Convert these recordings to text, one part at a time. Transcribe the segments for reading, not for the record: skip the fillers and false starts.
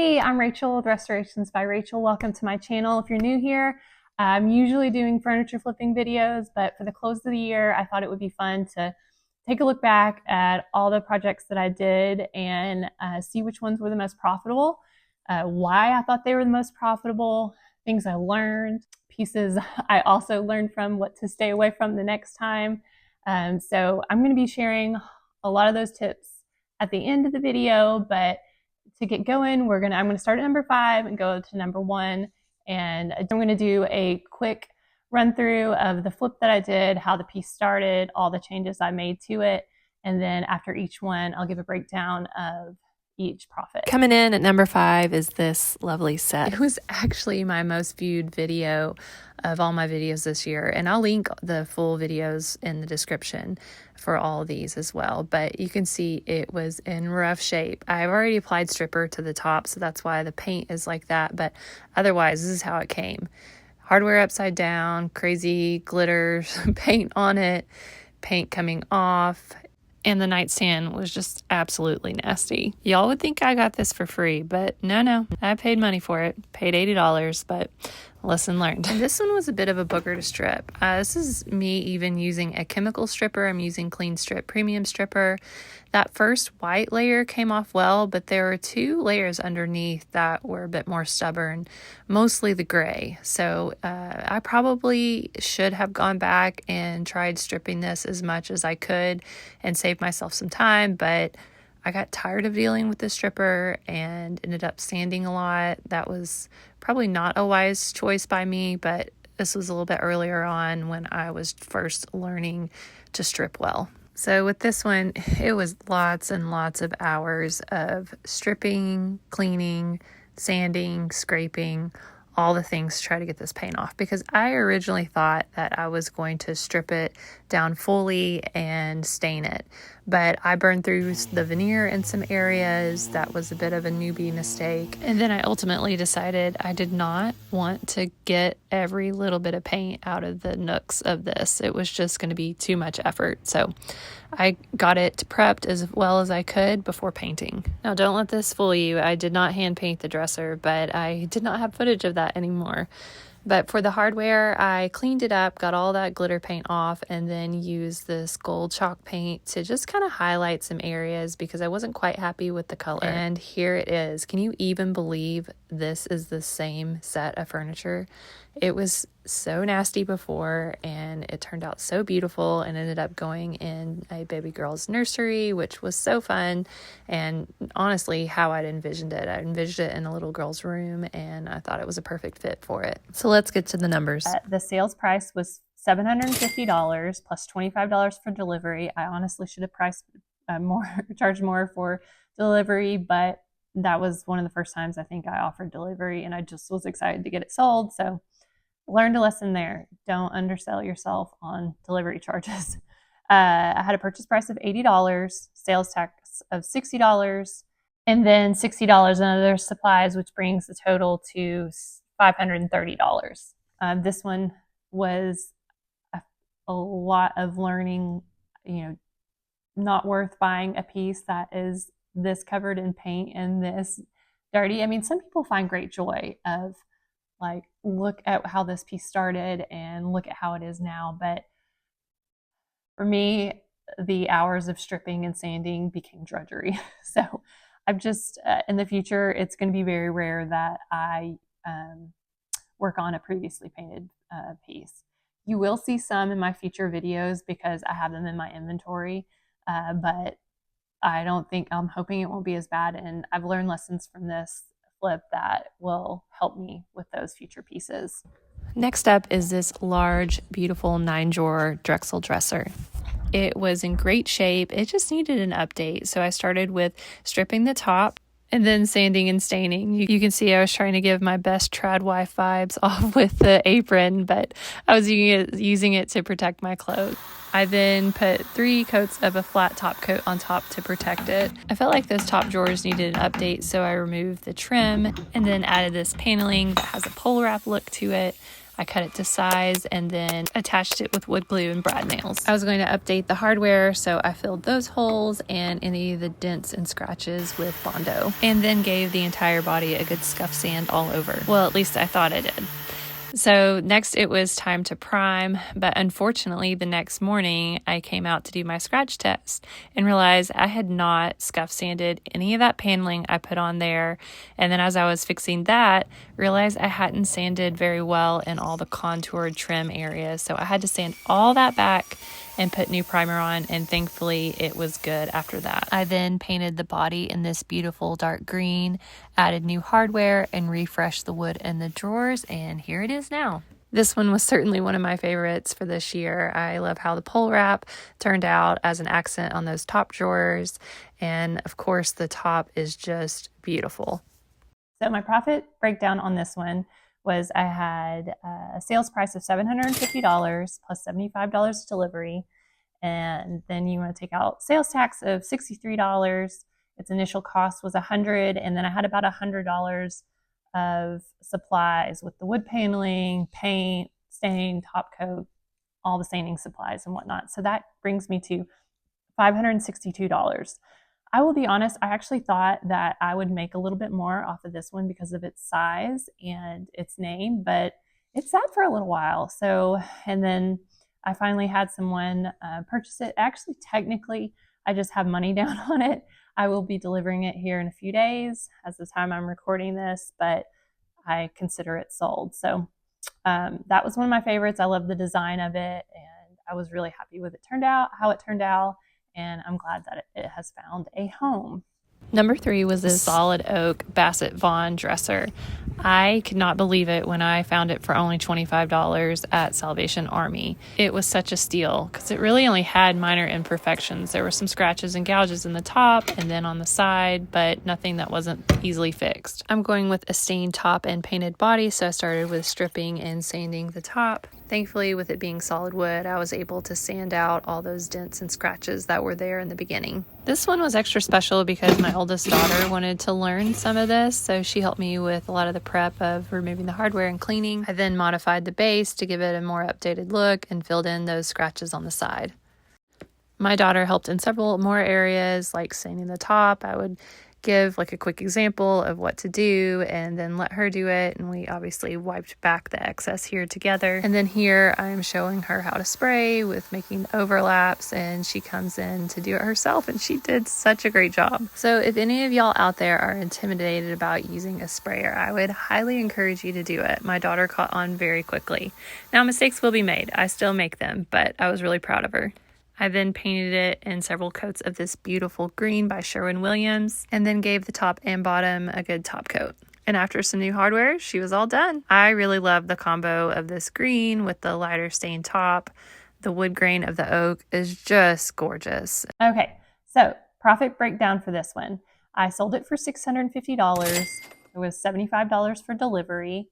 Hey, I'm Rachel with Restorations by Rachel. Welcome to my channel. If you're new here, I'm usually doing furniture flipping videos, but for the close of the year, I thought it would be fun to take a look back at all the projects that I did and see which ones were the most profitable, why I thought they were the most profitable, things I learned, pieces I also learned from, what to stay away from the next time. So I'm going to be sharing a lot of those tips at the end of the video, but to get going, I'm going to start at number 5 and go to number 1. And I'm going to do a quick run through of the flip that I did, how the piece started, all the changes I made to it. And then after each one, I'll give a breakdown of each profit. Coming in at number 5 is this lovely set. It was actually my most viewed video of all my videos this year, and I'll link the full videos in the description for all of these as well. But you can see it was in rough shape. I've already applied stripper to the top, so that's why the paint is like that, but otherwise this is how it came. Hardware upside down, crazy glitter paint on it, paint coming off, and the nightstand was just absolutely nasty. Y'all would think I got this for free, but no, I paid money for it. Paid $80, but lesson learned. And this one was a bit of a booger to strip. This is me even using a chemical stripper. I'm using Clean Strip Premium Stripper. That first white layer came off well, but there were 2 layers underneath that were a bit more stubborn, mostly the gray. So I probably should have gone back and tried stripping this as much as I could and saved myself some time, but I got tired of dealing with the stripper and ended up sanding a lot. That was probably not a wise choice by me, but this was a little bit earlier on when I was first learning to strip well. So with this one, it was lots and lots of hours of stripping, cleaning, sanding, scraping, all the things to try to get this paint off, because I originally thought that I was going to strip it down fully and stain it, but I burned through the veneer in some areas. That was a bit of a newbie mistake, and then I ultimately decided I did not want to get every little bit of paint out of the nooks of this. It was just going to be too much effort, so I got it prepped as well as I could before painting. Now, don't let this fool you. I did not hand paint the dresser, but I did not have footage of that anymore. But for the hardware, I cleaned it up, got all that glitter paint off, and then used this gold chalk paint to just kind of highlight some areas because I wasn't quite happy with the color. And here it is. Can you even believe this is the same set of furniture? It was so nasty before, and it turned out so beautiful and ended up going in a baby girl's nursery, which was so fun. And honestly, how I'd envisioned it. I envisioned it in a little girl's room, and I thought it was a perfect fit for it. So let's get to the numbers. The sales price was $750 plus $25 for delivery. I honestly should have priced charged more for delivery, but that was one of the first times I think I offered delivery, and I just was excited to get it sold. So learned a lesson there. Don't undersell yourself on delivery charges. I had a purchase price of $80, sales tax of $60, and then $60 in other supplies, which brings the total to $530. This one was a lot of learning, not worth buying a piece that is this covered in paint and this dirty. I mean, some people find great joy of look at how this piece started and look at how it is now. But for me, the hours of stripping and sanding became drudgery. So I've just, in the future, it's going to be very rare that I work on a previously painted piece. You will see some in my future videos because I have them in my inventory, but I'm hoping it won't be as bad. And I've learned lessons from this flip that will help me with those future pieces. Next up is this large, beautiful 9-drawer Drexel dresser. It was in great shape. It just needed an update. So I started with stripping the top and then sanding and staining. You can see I was trying to give my best trad wife vibes off with the apron, but I was using it to protect my clothes. I then put 3 coats of a flat top coat on top to protect it. I felt like those top drawers needed an update, so I removed the trim and then added this paneling that has a pole wrap look to it. I cut it to size and then attached it with wood glue and brad nails. I was going to update the hardware, so I filled those holes and any of the dents and scratches with Bondo, and then gave the entire body a good scuff sand all over. Well, at least I thought I did. So next it was time to prime, but unfortunately the next morning I came out to do my scratch test and realized I had not scuff sanded any of that paneling I put on there. And then as I was fixing that, realized I hadn't sanded very well in all the contoured trim areas. So I had to sand all that back and put new primer on, and thankfully it was good after that. I then painted the body in this beautiful dark green, added new hardware, and refreshed the wood in the drawers, and here it is now. This one was certainly one of my favorites for this year. I love how the pole wrap turned out as an accent on those top drawers, and of course the top is just beautiful. So my profit breakdown on this one was I had a sales price of $750 plus $75 delivery. And then you want to take out sales tax of $63. Its initial cost was $100. And then I had about $100 of supplies with the wood paneling, paint, stain, top coat, all the staining supplies and whatnot. So that brings me to $562. I will be honest, I actually thought that I would make a little bit more off of this one because of its size and its name, but it sat for a little while. So, and then I finally had someone purchase it. Actually, technically, I just have money down on it. I will be delivering it here in a few days as the time I'm recording this, but I consider it sold. So that was one of my favorites. I love the design of it, and I was really happy with how it turned out. And I'm glad that it has found a home. Number 3 was this solid oak Bassett Vaughan dresser. I could not believe it when I found it for only $25 at Salvation Army. It was such a steal because it really only had minor imperfections. There were some scratches and gouges in the top and then on the side, but nothing that wasn't easily fixed. I'm going with a stained top and painted body, so I started with stripping and sanding the top. Thankfully, with it being solid wood, I was able to sand out all those dents and scratches that were there in the beginning. This one was extra special because my oldest daughter wanted to learn some of this, so she helped me with a lot of the prep of removing the hardware and cleaning. I then modified the base to give it a more updated look and filled in those scratches on the side. My daughter helped in several more areas, like sanding the top. I would give like a quick example of what to do and then let her do it, and we obviously wiped back the excess here together. And then here I'm showing her how to spray with making overlaps, and she comes in to do it herself, and she did such a great job. So if any of y'all out there are intimidated about using a sprayer, I would highly encourage you to do it. My daughter caught on very quickly. Now mistakes will be made, I still make them, but I was really proud of her. I then painted it in several coats of this beautiful green by Sherwin-Williams, and then gave the top and bottom a good top coat. And after some new hardware, she was all done. I really love the combo of this green with the lighter stained top. The wood grain of the oak is just gorgeous. Okay, so profit breakdown for this one. I sold it for $650. It was $75 for delivery.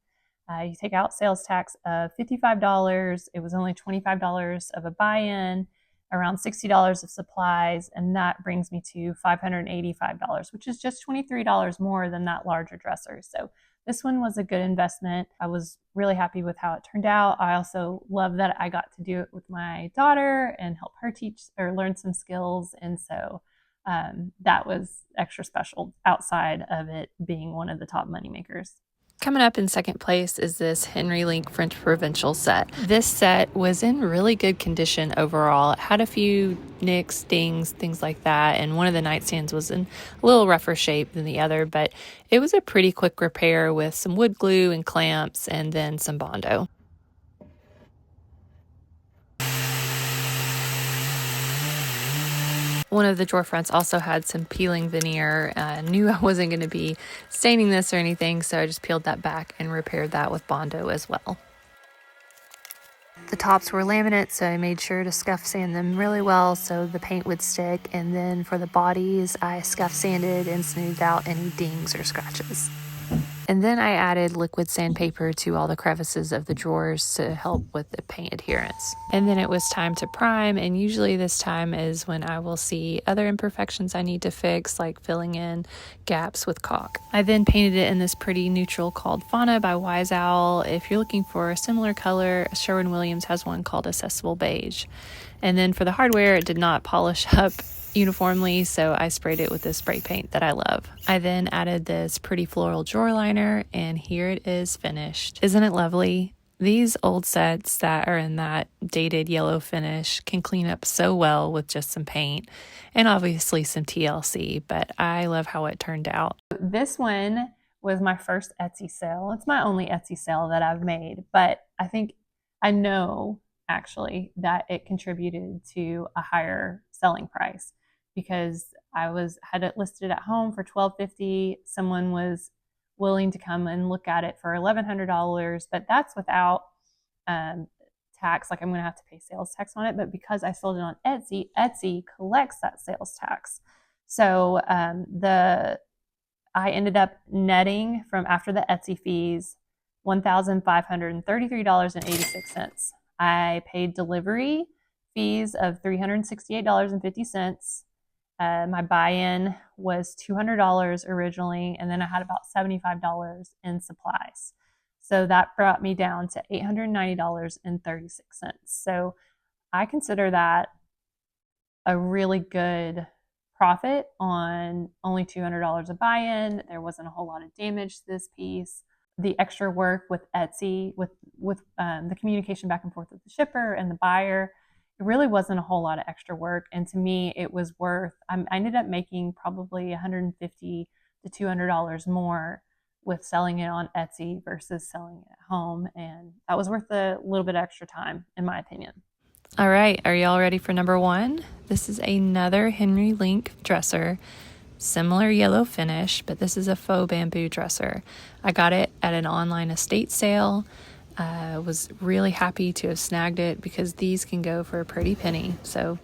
You take out sales tax of $55. It was only $25 of a buy-in, around $60 of supplies, and that brings me to $585, which is just $23 more than that larger dresser. So this one was a good investment. I was really happy with how it turned out. I also love that I got to do it with my daughter and help her teach or learn some skills, and so that was extra special outside of it being one of the top money makers. Coming up in second place is this Henry Link French Provincial set. This set was in really good condition overall. It had a few nicks, dings, things like that, and one of the nightstands was in a little rougher shape than the other, but it was a pretty quick repair with some wood glue and clamps and then some Bondo. One of the drawer fronts also had some peeling veneer. I knew I wasn't going to be staining this or anything, so I just peeled that back and repaired that with Bondo as well. The tops were laminate, so I made sure to scuff sand them really well so the paint would stick, and then for the bodies, I scuff sanded and smoothed out any dings or scratches. And then I added liquid sandpaper to all the crevices of the drawers to help with the paint adherence. And then it was time to prime, and usually this time is when I will see other imperfections I need to fix, like filling in gaps with caulk. I then painted it in this pretty neutral called Fauna by Wise Owl. If you're looking for a similar color, Sherwin-Williams has one called Accessible Beige. And then for the hardware, it did not polish up uniformly, so I sprayed it with this spray paint that I love. I then added this pretty floral drawer liner, and here it is finished. Isn't it lovely? These old sets that are in that dated yellow finish can clean up so well with just some paint and obviously some TLC, but I love how it turned out. This one was my first Etsy sale. It's my only Etsy sale that I've made, but I know actually that it contributed to a higher selling price because had it listed at home for $12.50. Someone was willing to come and look at it for $1,100, but that's without tax. Like I'm going to have to pay sales tax on it, but because I sold it on Etsy, Etsy collects that sales tax. So I ended up netting from after the Etsy fees $1,533.86. I paid delivery fees of $368.50. My buy-in was $200 originally, and then I had about $75 in supplies. So that brought me down to $890.36. So I consider that a really good profit on only $200 of buy-in. There wasn't a whole lot of damage to this piece. The extra work with Etsy, with the communication back and forth with the shipper and the buyer, it really wasn't a whole lot of extra work. And to me, it was worth, I ended up making probably $150 to $200 more with selling it on Etsy versus selling it at home. And that was worth a little bit of extra time, in my opinion. All right, are y'all ready for number one? This is another Henry Link dresser. Similar yellow finish, but this is a faux bamboo dresser. I got it at an online estate sale. I was really happy to have snagged it because these can go for a pretty penny. So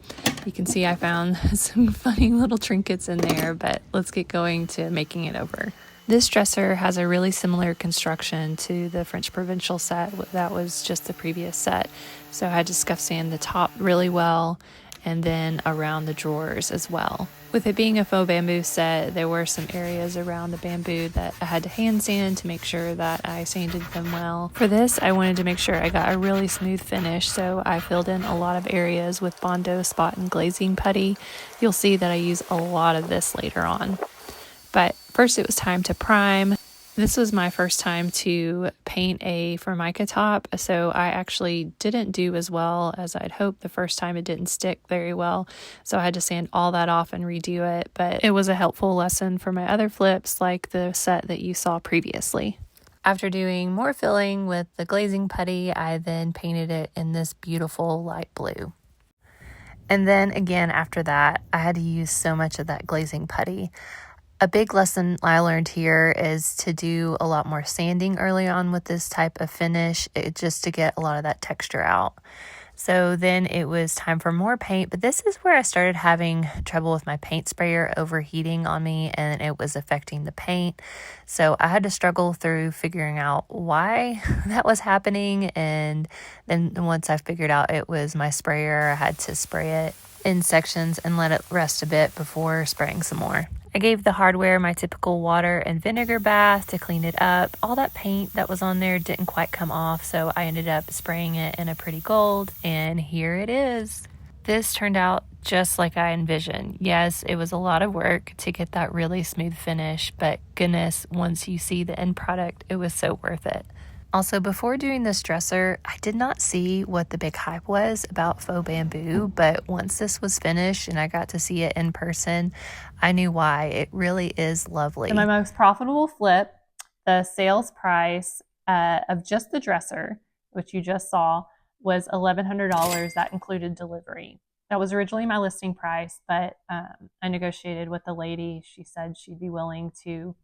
you can see I found some funny little trinkets in there, but let's get going to making it over. This dresser has a really similar construction to the French provincial set that was just the previous set. So I had to scuff sand the top really well and then around the drawers as well. With it being a faux bamboo set, there were some areas around the bamboo that I had to hand sand to make sure that I sanded them well. For this, I wanted to make sure I got a really smooth finish, so I filled in a lot of areas with Bondo spot and glazing putty. You'll see that I use a lot of this later on. But first it was time to prime. This was my first time to paint a Formica top, so I actually didn't do as well as I'd hoped. The first time it didn't stick very well, so I had to sand all that off and redo it, but it was a helpful lesson for my other flips like the set that you saw previously. After doing more filling with the glazing putty, I then painted it in this beautiful light blue. And then again after that, I had to use so much of that glazing putty. A big lesson I learned here is to do a lot more sanding early on with this type of finish, just to get a lot of that texture out. So then it was time for more paint, but this is where I started having trouble with my paint sprayer overheating on me, and it was affecting the paint. So I had to struggle through figuring out why that was happening, and then once I figured out it was my sprayer, I had to spray it in sections and let it rest a bit before spraying some more. I gave the hardware my typical water and vinegar bath to clean it up. All that paint that was on there didn't quite come off, so I ended up spraying it in a pretty gold, and here it is. This turned out just like I envisioned. Yes, it was a lot of work to get that really smooth finish, but goodness, once you see the end product, it was so worth it. Also, before doing this dresser, I did not see what the big hype was about faux bamboo, but once this was finished and I got to see it in person, I knew why. It really is lovely. And my most profitable flip, the sales price of just the dresser, which you just saw, was $1,100. That included delivery. That was originally my listing price, but I negotiated with the lady. She said she'd be willing to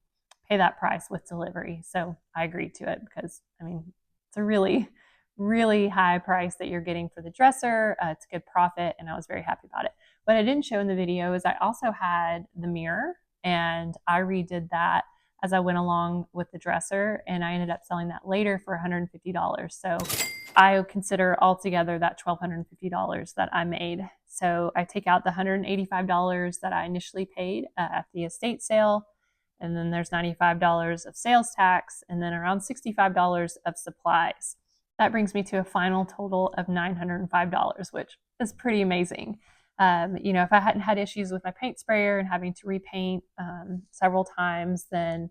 pay that price with delivery. So I agreed to it because, I mean, it's a really, really high price that you're getting for the dresser. It's a good profit, and I was very happy about it. What I didn't show in the video is I also had the mirror, and I redid that. as I went along with the dresser, and I ended up selling that later for $150. So I consider altogether that $1,250 that I made. So I take out the $185 that I initially paid at the estate sale, and then there's $95 of sales tax, and then around $65 of supplies. That brings me to a final total of $905, which is pretty amazing. If I hadn't had issues with my paint sprayer and having to repaint several times, then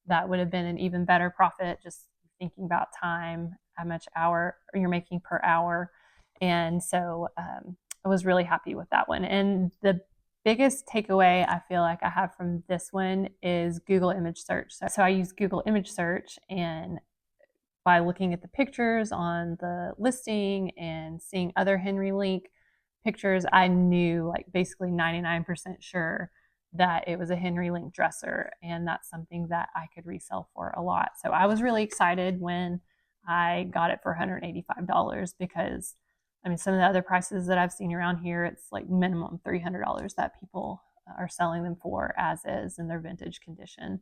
that would have been an even better profit. Just thinking about time, how much hour you're making per hour. And so I was really happy with that one. And the biggest takeaway I feel like I have from this one is Google image search. So I use Google image search, and by looking at the pictures on the listing and seeing other Henry Link pictures, I knew, like, basically 99% sure that it was a Henry Link dresser, and that's something that I could resell for a lot. So I was really excited when I got it for $185, because I mean, some of the other prices that I've seen around here, it's like minimum $300 that people are selling them for as is in their vintage condition,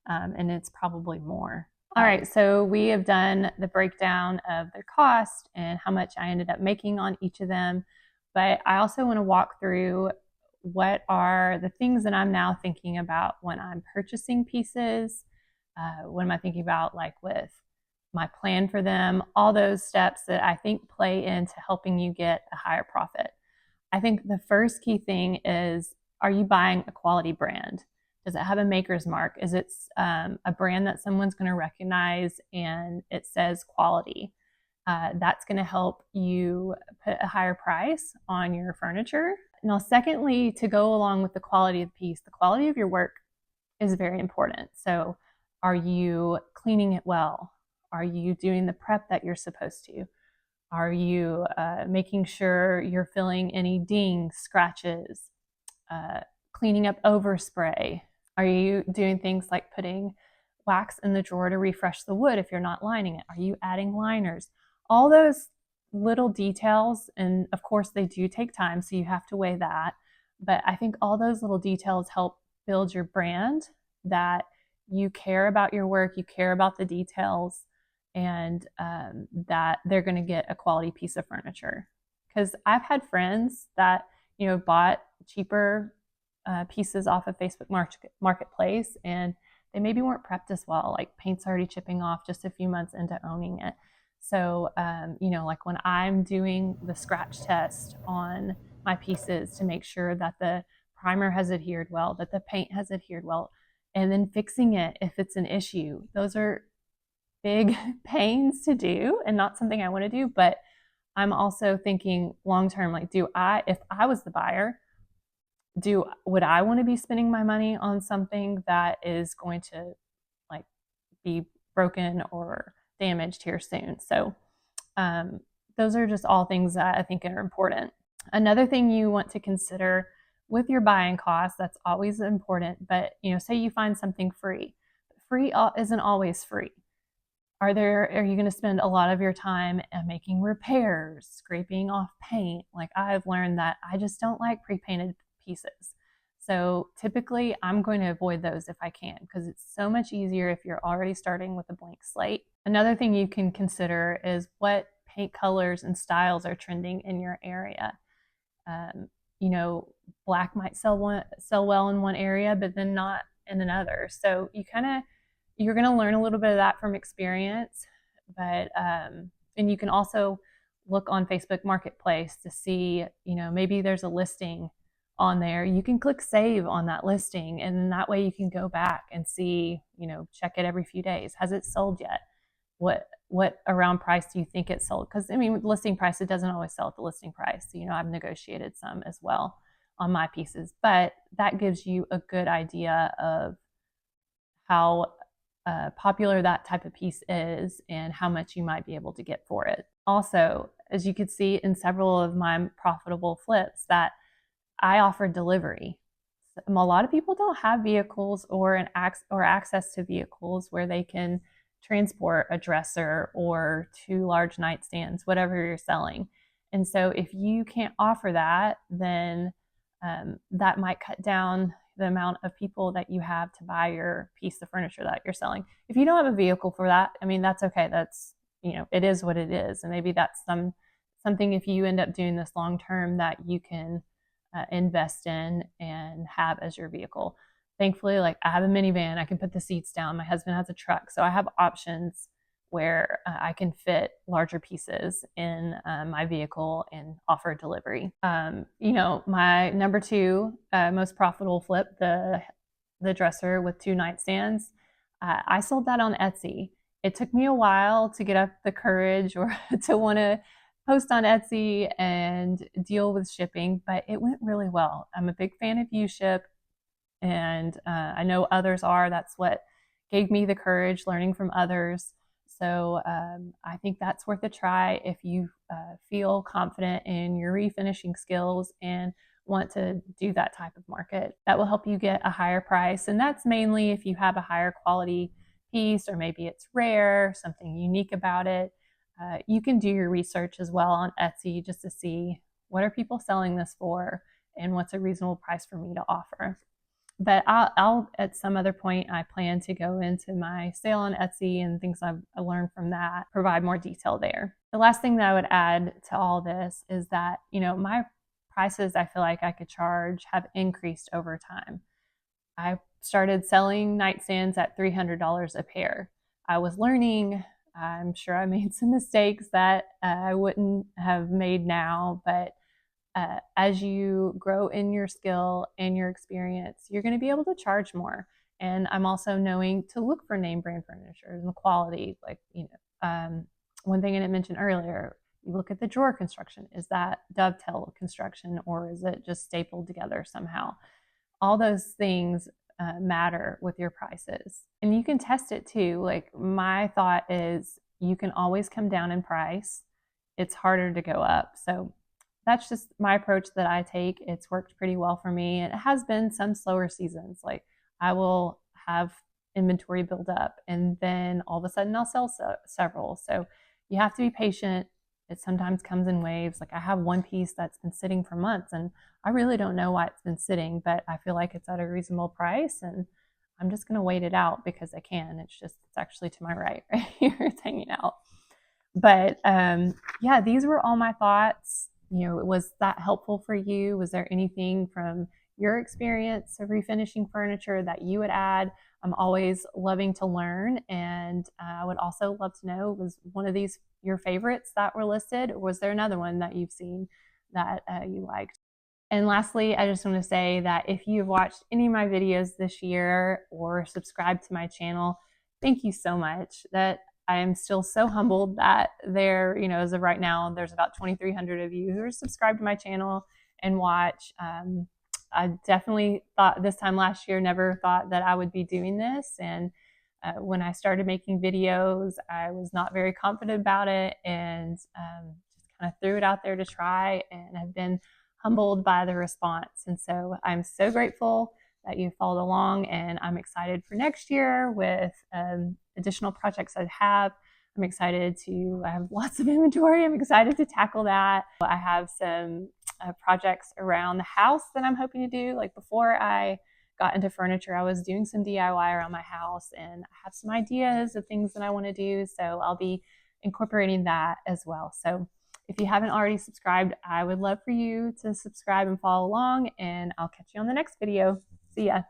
and it's probably more. All right, so we have done the breakdown of the cost and how much I ended up making on each of them, but I also want to walk through what are the things that I'm now thinking about when I'm purchasing pieces. What am I thinking about, like, with my plan for them, all those steps that I think play into helping you get a higher profit. I think the first key thing is, are you buying a quality brand? Does it have a maker's mark? Is it a brand that someone's going to recognize and it says quality? That's going to help you put a higher price on your furniture. Now, secondly, to go along with the quality of the piece, the quality of your work is very important. So are you cleaning it well? Are you doing the prep that you're supposed to? Are you making sure you're filling any dings, scratches, cleaning up overspray? Are you doing things like putting wax in the drawer to refresh the wood if you're not lining it? Are you adding liners? All those little details, and of course they do take time, so you have to weigh that. But I think all those little details help build your brand, that you care about your work, you care about the details, and that they're going to get a quality piece of furniture. Because I've had friends that bought cheaper pieces off of Facebook Marketplace, and they maybe weren't prepped as well. Like, paint's already chipping off just a few months into owning it. So like when I'm doing the scratch test on my pieces to make sure that the primer has adhered well, that the paint has adhered well, and then fixing it if it's an issue, those are big pains to do and not something I want to do. But I'm also thinking long term, like, if I was the buyer, would I want to be spending my money on something that is going to, like, be broken or damaged here soon? So those are just all things that I think are important. Another thing you want to consider with your buying costs, that's always important, but say you find something free. Free isn't always free. Are you going to spend a lot of your time making repairs, scraping off paint? Like, I've learned that I just don't like pre-painted pieces. So typically I'm going to avoid those if I can, because it's so much easier if you're already starting with a blank slate. Another thing you can consider is what paint colors and styles are trending in your area. Black might sell well in one area, but then not in another. So you're going to learn a little bit of that from experience, but and you can also look on Facebook Marketplace to see, maybe there's a listing on there. You can click save on that listing, and that way you can go back and see, check it every few days. Has it sold yet? What around price do you think it sold? Because with listing price, it doesn't always sell at the listing price. I've negotiated some as well on my pieces, but that gives you a good idea of how popular that type of piece is and how much you might be able to get for it. Also, as you could see in several of my profitable flips, that I offer delivery. A lot of people don't have vehicles or access to vehicles where they can transport a dresser or 2 large nightstands, whatever you're selling. And so if you can't offer that, then that might cut down the amount of people that you have to buy your piece of furniture that you're selling. If you don't have a vehicle for that, I mean, that's okay. That's, it is what it is. And maybe that's something, if you end up doing this long term, that you can invest in and have as your vehicle. Thankfully, like, I have a minivan, I can put the seats down. My husband has a truck, so I have options where I can fit larger pieces in my vehicle and offer delivery. My number two most profitable flip, the dresser with 2 nightstands, I sold that on Etsy. It took me a while to get up the courage or to want to post on Etsy and deal with shipping, but it went really well. I'm a big fan of UShip, and I know others are. That's what gave me the courage, learning from others. So I think that's worth a try if you feel confident in your refinishing skills and want to do that type of market. That will help you get a higher price, and that's mainly if you have a higher quality piece, or maybe it's rare, something unique about it. You can do your research as well on Etsy just to see what are people selling this for and what's a reasonable price for me to offer. But I'll at some other point, I plan to go into my sale on Etsy and things I've learned from that, provide more detail there. The last thing that I would add to all this is that, my prices I feel like I could charge have increased over time. I started selling nightstands at $300 a pair. I was learning. I'm sure I made some mistakes that I wouldn't have made now, but as you grow in your skill and your experience, you're going to be able to charge more. And I'm also knowing to look for name brand furniture and the quality. Like, one thing I didn't mention earlier, you look at the drawer construction. Is that dovetail construction, or is it just stapled together somehow? All those things matter with your prices. And you can test it too. Like, my thought is you can always come down in price. It's harder to go up. So that's just my approach that I take. It's worked pretty well for me. It has been some slower seasons. Like, I will have inventory build up, and then all of a sudden I'll sell several. So you have to be patient. It sometimes comes in waves. Like, I have one piece that's been sitting for months, and I really don't know why it's been sitting, but I feel like it's at a reasonable price, and I'm just going to wait it out because I can. It's actually to my right here. It's hanging out. But yeah, these were all my thoughts. Was that helpful for you? Was there anything from your experience of refinishing furniture that you would add? I'm always loving to learn, and I would also love to know, was one of these your favorites that were listed, or was there another one that you've seen that you liked? And lastly, I just want to say that if you've watched any of my videos this year or subscribed to my channel, thank you so much. That I am still so humbled that there, as of right now, there's about 2,300 of you who are subscribed to my channel and watch. I definitely thought this time last year, never thought that I would be doing this. And when I started making videos, I was not very confident about it, and just kind of threw it out there to try, and have been humbled by the response. And so I'm so grateful that you followed along, and I'm excited for next year with additional projects I have. I have lots of inventory. I'm excited to tackle that. I have some projects around the house that I'm hoping to do. Like, before I got into furniture, I was doing some DIY around my house, and I have some ideas of things that I want to do. So I'll be incorporating that as well. So if you haven't already subscribed, I would love for you to subscribe and follow along, and I'll catch you on the next video. See ya.